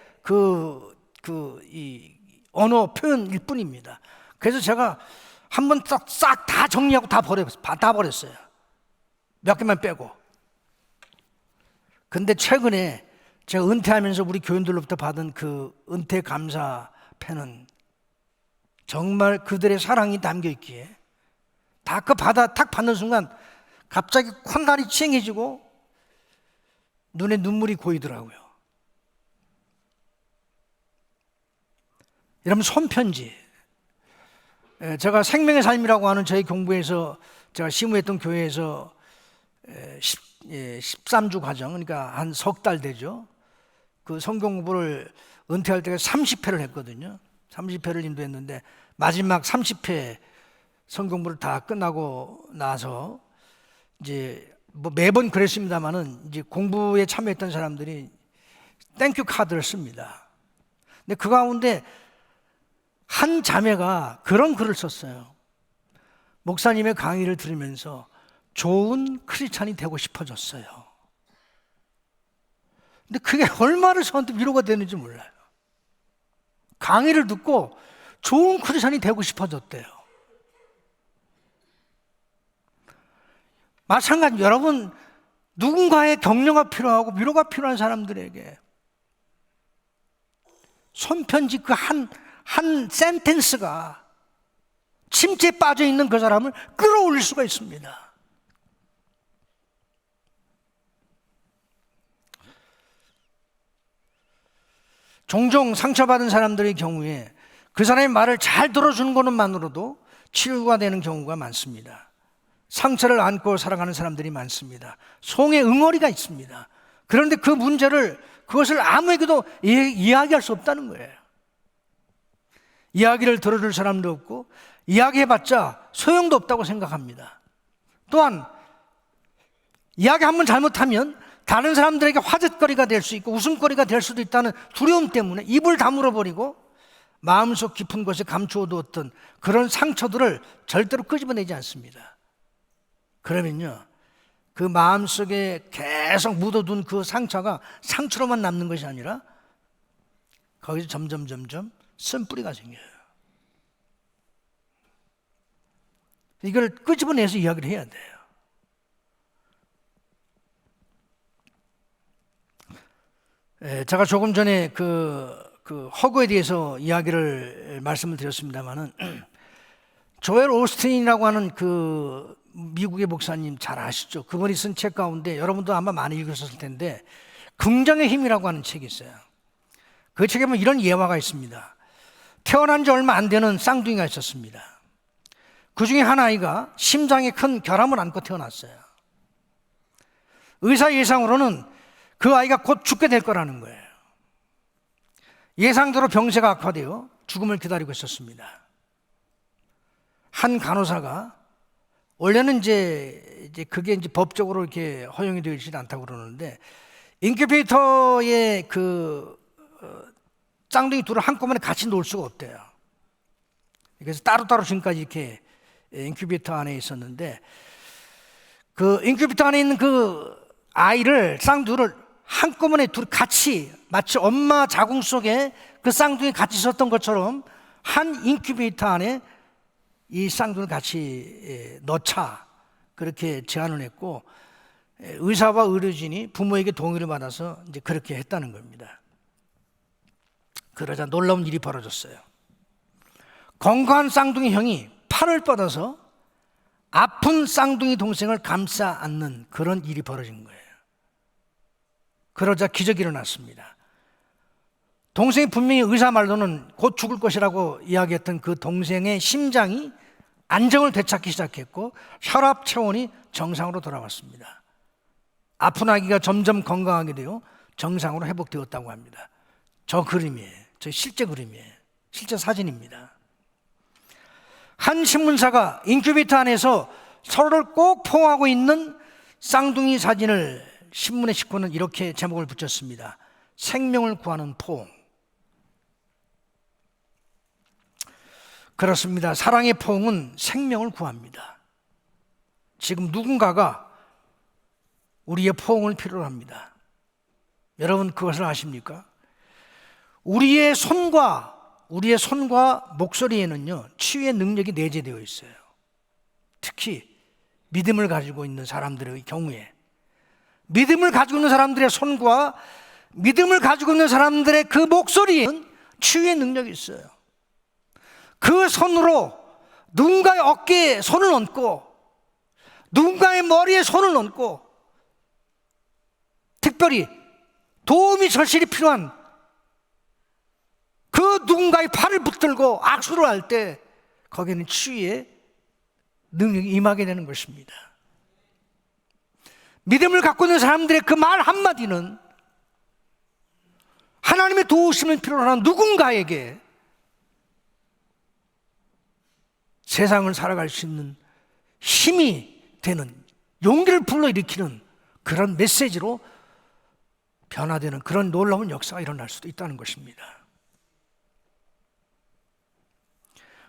이 언어 표현일 뿐입니다. 그래서 제가 한번 싹 다 정리하고 다 버렸어요. 몇 개만 빼고. 근데 최근에 제가 은퇴하면서 우리 교인들로부터 받은 그 은퇴 감사패는 정말 그들의 사랑이 담겨 있기에 다 탁 받는 순간 갑자기 콧날이 찡해지고 눈에 눈물이 고이더라고요. 여러분, 손편지. 제가 생명의 삶이라고 하는 저희 공부에서 제가 심우했던 교회에서 13주 과정, 그러니까 한 석 달 되죠. 그 성경 공부를 은퇴할 때가 30회를 했거든요. 30회를 인도했는데 마지막 30회 성경 공부를 다 끝나고 나서 이제 뭐 매번 그랬습니다만은 이제 공부에 참여했던 사람들이 땡큐 카드를 씁니다. 근데 그 가운데 한 자매가 그런 글을 썼어요. 목사님의 강의를 들으면서 좋은 크리스찬이 되고 싶어졌어요. 근데 그게 얼마나 저한테 위로가 되는지 몰라요. 강의를 듣고 좋은 크리스찬이 되고 싶어졌대요. 마찬가지, 여러분, 누군가의 격려가 필요하고 위로가 필요한 사람들에게 손편지 그 한 센텐스가 침체에 빠져 있는 그 사람을 끌어올릴 수가 있습니다. 종종 상처받은 사람들의 경우에 그 사람의 말을 잘 들어주는 것만으로도 치료가 되는 경우가 많습니다. 상처를 안고 살아가는 사람들이 많습니다. 송의 응어리가 있습니다. 그런데 그 문제를, 그것을 아무에게도 이야기할 수 없다는 거예요. 이야기를 들어줄 사람도 없고 이야기해봤자 소용도 없다고 생각합니다. 또한 이야기 한번 잘못하면 다른 사람들에게 화제거리가 될 수 있고 웃음거리가 될 수도 있다는 두려움 때문에 입을 다물어버리고 마음속 깊은 곳에 감추어두었던 그런 상처들을 절대로 끄집어내지 않습니다. 그러면요, 그 마음속에 계속 묻어둔 그 상처가 상처로만 남는 것이 아니라 거기서 점점 쓴뿌리가 생겨요. 이걸 끄집어내서 이야기를 해야 돼요. 제가 조금 전에 그 허구에 대해서 이야기를 말씀을 드렸습니다만은 조엘 오스틴이라고 하는 그 미국의 목사님 잘 아시죠? 그분이 쓴 책 가운데 여러분도 아마 많이 읽으셨을 텐데 긍정의 힘이라고 하는 책이 있어요. 그 책에 보면 이런 예화가 있습니다. 태어난 지 얼마 안 되는 쌍둥이가 있었습니다. 그 중에 한 아이가 심장에 큰 결함을 안고 태어났어요. 의사 예상으로는 그 아이가 곧 죽게 될 거라는 거예요. 예상대로 병세가 악화되어 죽음을 기다리고 있었습니다. 한 간호사가, 원래는 이제 그게 이제 법적으로 이렇게 허용이 되어 있지 않다고 그러는데, 인큐베이터에 쌍둥이 둘을 한꺼번에 같이 놓을 수가 없대요. 그래서 따로따로 지금까지 이렇게 인큐베이터 안에 있었는데, 그 인큐베이터 안에 있는 그 아이를, 쌍둥이를 한꺼번에 둘이 같이, 마치 엄마 자궁 속에 그 쌍둥이 같이 있었던 것처럼 한 인큐베이터 안에 이 쌍둥이를 같이 넣자, 그렇게 제안을 했고, 의사와 의료진이 부모에게 동의를 받아서 이제 그렇게 했다는 겁니다. 그러자 놀라운 일이 벌어졌어요. 건강한 쌍둥이 형이 팔을 뻗어서 아픈 쌍둥이 동생을 감싸 안는 그런 일이 벌어진 거예요. 그러자 기적이 일어났습니다. 동생이 분명히 의사 말로는 곧 죽을 것이라고 이야기했던 그 동생의 심장이 안정을 되찾기 시작했고 혈압 체온이 정상으로 돌아왔습니다. 아픈 아기가 점점 건강하게 되어 정상으로 회복되었다고 합니다. 저 그림이에요. 저 실제 그림이에요. 실제 사진입니다. 한 신문사가 인큐베이터 안에서 서로를 꼭 포옹하고 있는 쌍둥이 사진을 신문에 싣고는 이렇게 제목을 붙였습니다. 생명을 구하는 포옹. 그렇습니다. 사랑의 포옹은 생명을 구합니다. 지금 누군가가 우리의 포옹을 필요로 합니다. 여러분 그것을 아십니까? 우리의 손과 목소리에는요 치유의 능력이 내재되어 있어요. 특히 믿음을 가지고 있는 사람들의 경우에, 믿음을 가지고 있는 사람들의 손과 믿음을 가지고 있는 사람들의 그 목소리에는 치유의 능력이 있어요. 그 손으로 누군가의 어깨에 손을 얹고 누군가의 머리에 손을 얹고 특별히 도움이 절실히 필요한 그 누군가의 팔을 붙들고 악수를 할 때 거기에는 치유의 능력이 임하게 되는 것입니다. 믿음을 갖고 있는 사람들의 그 말 한마디는 하나님의 도우심을 필요로 하는 누군가에게 세상을 살아갈 수 있는 힘이 되는, 용기를 불러일으키는 그런 메시지로 변화되는 그런 놀라운 역사가 일어날 수도 있다는 것입니다.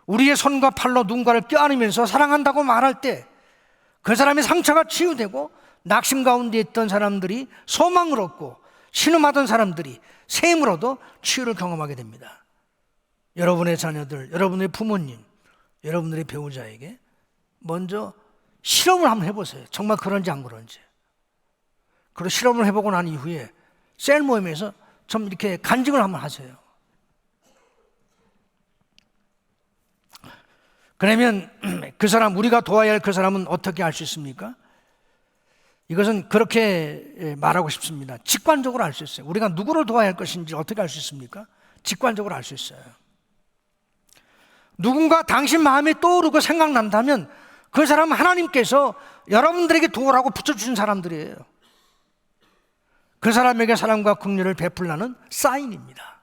우리의 손과 팔로 누군가를 껴안으면서 사랑한다고 말할 때 그 사람의 상처가 치유되고 낙심 가운데 있던 사람들이 소망을 얻고 신음하던 사람들이 샘을 얻어 치유를 경험하게 됩니다. 여러분의 자녀들, 여러분의 부모님, 여러분들의 배우자에게 먼저 실험을 한번 해보세요. 정말 그런지 안 그런지. 그리고 실험을 해보고 난 이후에 셀 모임에서 좀 이렇게 간증을 한번 하세요. 그러면 그 사람, 우리가 도와야 할 그 사람은 어떻게 알 수 있습니까? 이것은 그렇게 말하고 싶습니다. 직관적으로 알 수 있어요. 우리가 누구를 도와야 할 것인지 어떻게 알 수 있습니까? 직관적으로 알 수 있어요. 누군가 당신 마음에 떠오르고 생각난다면 그 사람은 하나님께서 여러분들에게 도우라고 붙여주신 사람들이에요. 그 사람에게 사랑과 긍휼을 베풀라는 사인입니다.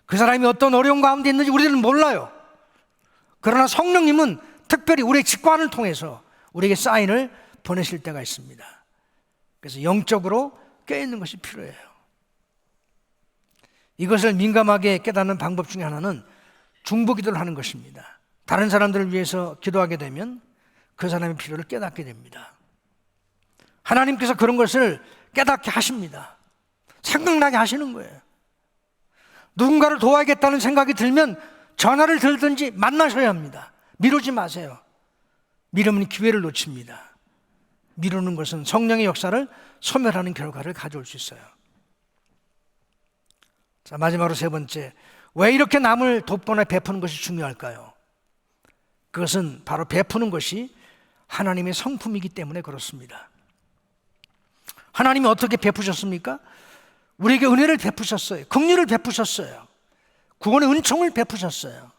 그 사람이 어떤 어려운 가운데 있는지 우리들은 몰라요. 그러나 성령님은 특별히 우리의 직관을 통해서 우리에게 사인을 보내실 때가 있습니다. 그래서 영적으로 깨어있는 것이 필요해요. 이것을 민감하게 깨닫는 방법 중에 하나는 중보기도를 하는 것입니다. 다른 사람들을 위해서 기도하게 되면 그 사람의 필요를 깨닫게 됩니다. 하나님께서 그런 것을 깨닫게 하십니다. 생각나게 하시는 거예요. 누군가를 도와야겠다는 생각이 들면 전화를 들든지 만나셔야 합니다. 미루지 마세요. 미루면 기회를 놓칩니다. 미루는 것은 성령의 역사를 소멸하는 결과를 가져올 수 있어요. 자, 마지막으로 세 번째, 왜 이렇게 남을 돕거나 베푸는 것이 중요할까요? 그것은 바로 베푸는 것이 하나님의 성품이기 때문에 그렇습니다. 하나님이 어떻게 베푸셨습니까? 우리에게 은혜를 베푸셨어요. 긍휼을 베푸셨어요. 구원의 은총을 베푸셨어요.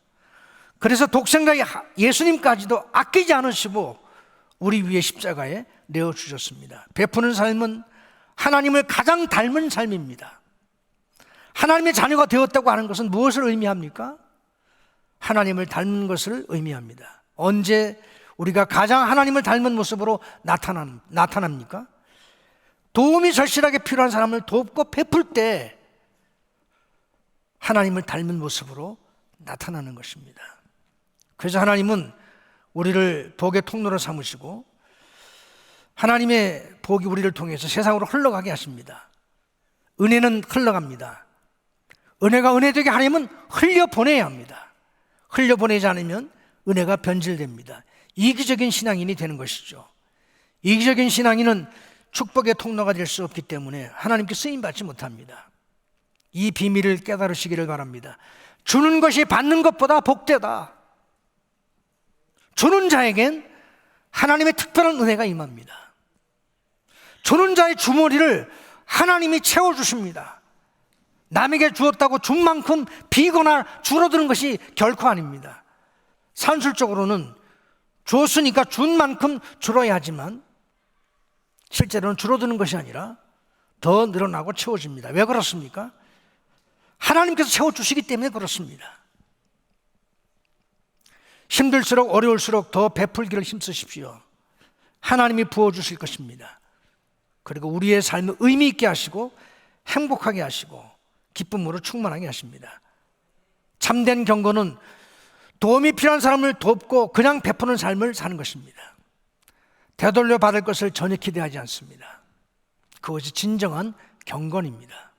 그래서 독생자 예수님까지도 아끼지 않으시고 우리 위에 십자가에 내어주셨습니다. 베푸는 삶은 하나님을 가장 닮은 삶입니다. 하나님의 자녀가 되었다고 하는 것은 무엇을 의미합니까? 하나님을 닮은 것을 의미합니다. 언제 우리가 가장 하나님을 닮은 모습으로 나타납니까? 도움이 절실하게 필요한 사람을 돕고 베풀 때 하나님을 닮은 모습으로 나타나는 것입니다. 그래서 하나님은 우리를 복의 통로로 삼으시고 하나님의 복이 우리를 통해서 세상으로 흘러가게 하십니다. 은혜는 흘러갑니다. 은혜가 은혜되게 하려면 흘려보내야 합니다. 흘려보내지 않으면 은혜가 변질됩니다. 이기적인 신앙인이 되는 것이죠. 이기적인 신앙인은 축복의 통로가 될 수 없기 때문에 하나님께 쓰임받지 못합니다. 이 비밀을 깨달으시기를 바랍니다. 주는 것이 받는 것보다 복되다. 주는 자에겐 하나님의 특별한 은혜가 임합니다. 주는 자의 주머니를 하나님이 채워주십니다. 남에게 주었다고 준 만큼 비거나 줄어드는 것이 결코 아닙니다. 산술적으로는 줬으니까 준 만큼 줄어야 하지만 실제로는 줄어드는 것이 아니라 더 늘어나고 채워집니다. 왜 그렇습니까? 하나님께서 채워주시기 때문에 그렇습니다. 힘들수록 어려울수록 더 베풀기를 힘쓰십시오. 하나님이 부어주실 것입니다. 그리고 우리의 삶을 의미 있게 하시고 행복하게 하시고 기쁨으로 충만하게 하십니다. 참된 경건은 도움이 필요한 사람을 돕고 그냥 베푸는 삶을 사는 것입니다. 되돌려 받을 것을 전혀 기대하지 않습니다. 그것이 진정한 경건입니다.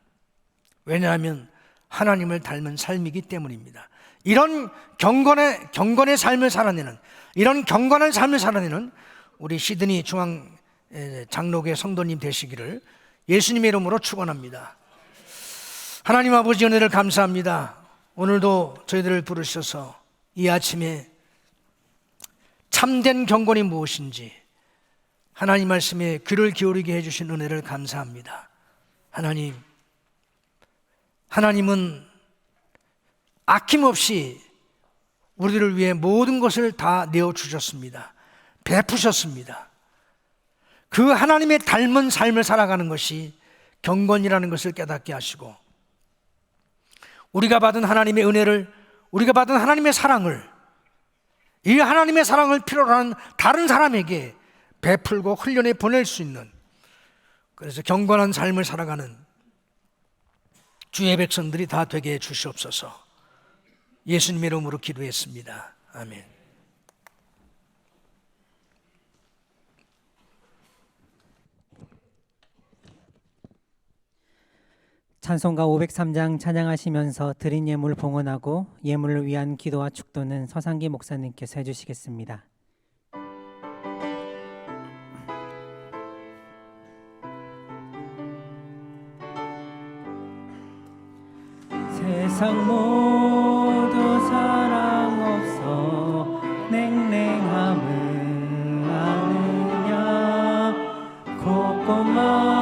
왜냐하면 하나님을 닮은 삶이기 때문입니다. 이런 경건의 삶을 살아내는, 이런 경건한 삶을 살아내는 우리 시드니 중앙 장로교회 성도님 되시기를 예수님의 이름으로 축원합니다. 하나님 아버지 은혜를 감사합니다. 오늘도 저희들을 부르셔서 이 아침에 참된 경건이 무엇인지 하나님 말씀에 귀를 기울이게 해주신 은혜를 감사합니다. 하나님은 아낌없이 우리를 위해 모든 것을 다 내어주셨습니다. 베푸셨습니다. 그 하나님의 닮은 삶을 살아가는 것이 경건이라는 것을 깨닫게 하시고, 우리가 받은 하나님의 은혜를, 우리가 받은 하나님의 사랑을, 이 하나님의 사랑을 필요로 하는 다른 사람에게 베풀고 훈련해 보낼 수 있는, 그래서 경건한 삶을 살아가는 주의 백성들이 다 되게 해 주시옵소서. 예수님의 이름으로 기도했습니다. 아멘. 찬송가 503장 찬양하시면서 드린 예물 봉헌하고 예물을 위한 기도와 축도는 서상기 목사님께서 해주시겠습니다. 세상 모두 사랑 없어 냉랭함을 아느냐, 곳곳마다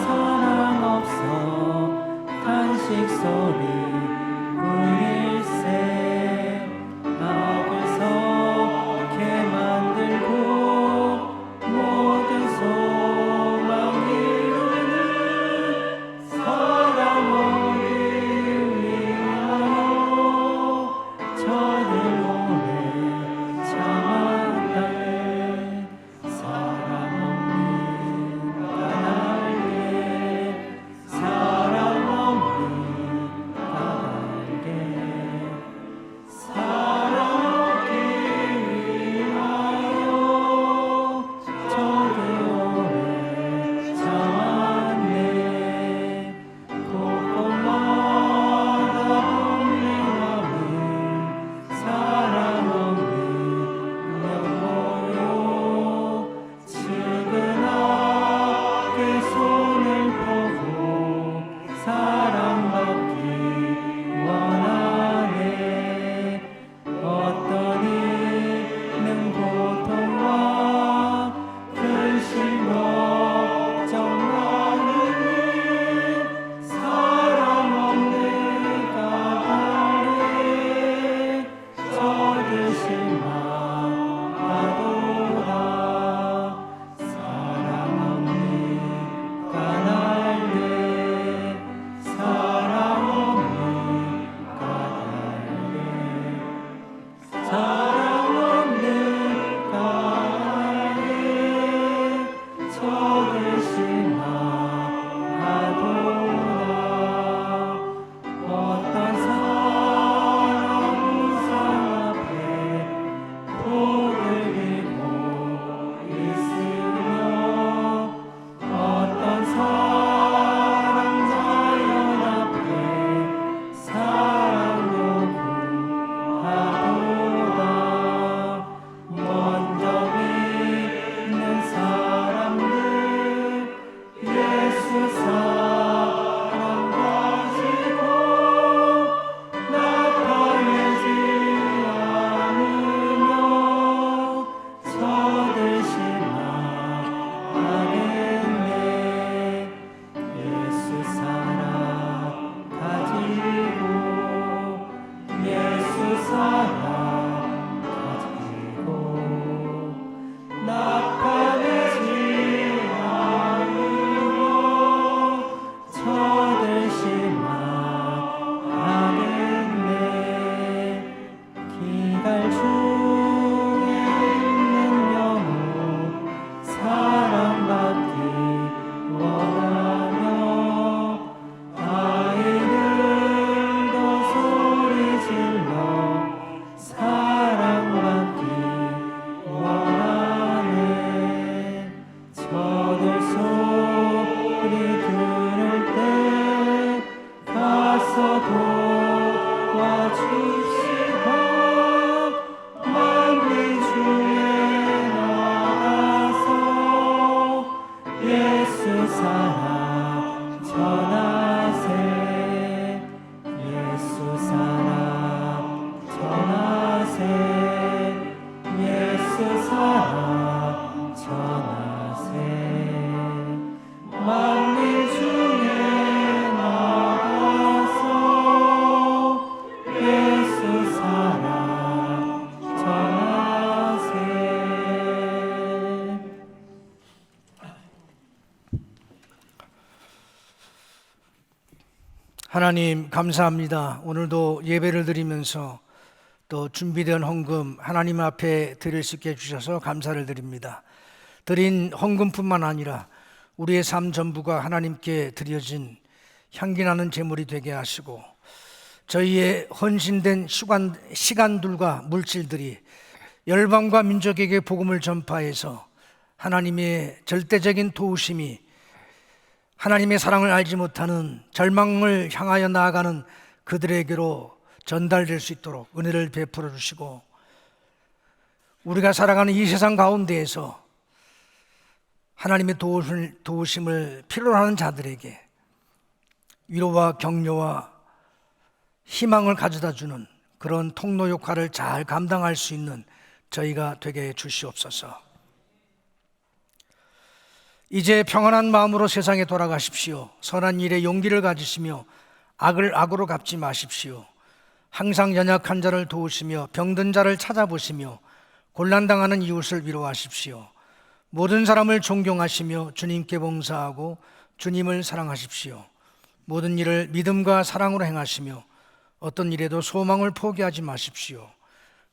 사랑 없어 탄식 소리 울릴세. 앞에서 개 만들고 모든 소망 이루는 사랑 우리 위하여 사랑 전하세 예수 사랑 전하세 예수 사랑 전하세 만민 중에 나가서 예수 사랑 전하세. 하나님 감사합니다. 오늘도 예배를 드리면서 또 준비된 헌금 하나님 앞에 드릴 수 있게 해주셔서 감사를 드립니다. 드린 헌금뿐만 아니라 우리의 삶 전부가 하나님께 드려진 향기나는 제물이 되게 하시고 저희의 헌신된 시간들과 물질들이 열방과 민족에게 복음을 전파해서 하나님의 절대적인 도우심이 하나님의 사랑을 알지 못하는 절망을 향하여 나아가는 그들에게로 전달될 수 있도록 은혜를 베풀어 주시고 우리가 살아가는 이 세상 가운데에서 하나님의 도우심을 필요로 하는 자들에게 위로와 격려와 희망을 가져다 주는 그런 통로 역할을 잘 감당할 수 있는 저희가 되게 해 주시옵소서. 이제 평안한 마음으로 세상에 돌아가십시오. 선한 일에 용기를 가지시며 악을 악으로 갚지 마십시오. 항상 연약한 자를 도우시며 병든 자를 찾아보시며 곤란당하는 이웃을 위로하십시오. 모든 사람을 존경하시며 주님께 봉사하고 주님을 사랑하십시오. 모든 일을 믿음과 사랑으로 행하시며 어떤 일에도 소망을 포기하지 마십시오.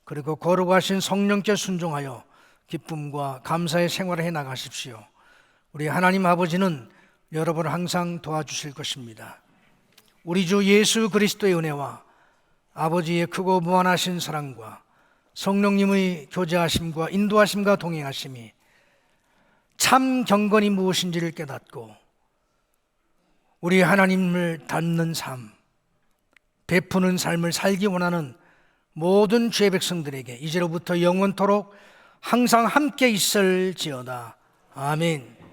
그리고 거룩하신 성령께 순종하여 기쁨과 감사의 생활을 해나가십시오. 우리 하나님 아버지는 여러분을 항상 도와주실 것입니다. 우리 주 예수 그리스도의 은혜와 아버지의 크고 무한하신 사랑과 성령님의 교제하심과 인도하심과 동행하심이 참 경건이 무엇인지를 깨닫고 우리 하나님을 닮는 삶, 베푸는 삶을 살기 원하는 모든 주의 백성들에게 이제로부터 영원토록 항상 함께 있을지어다. 아멘.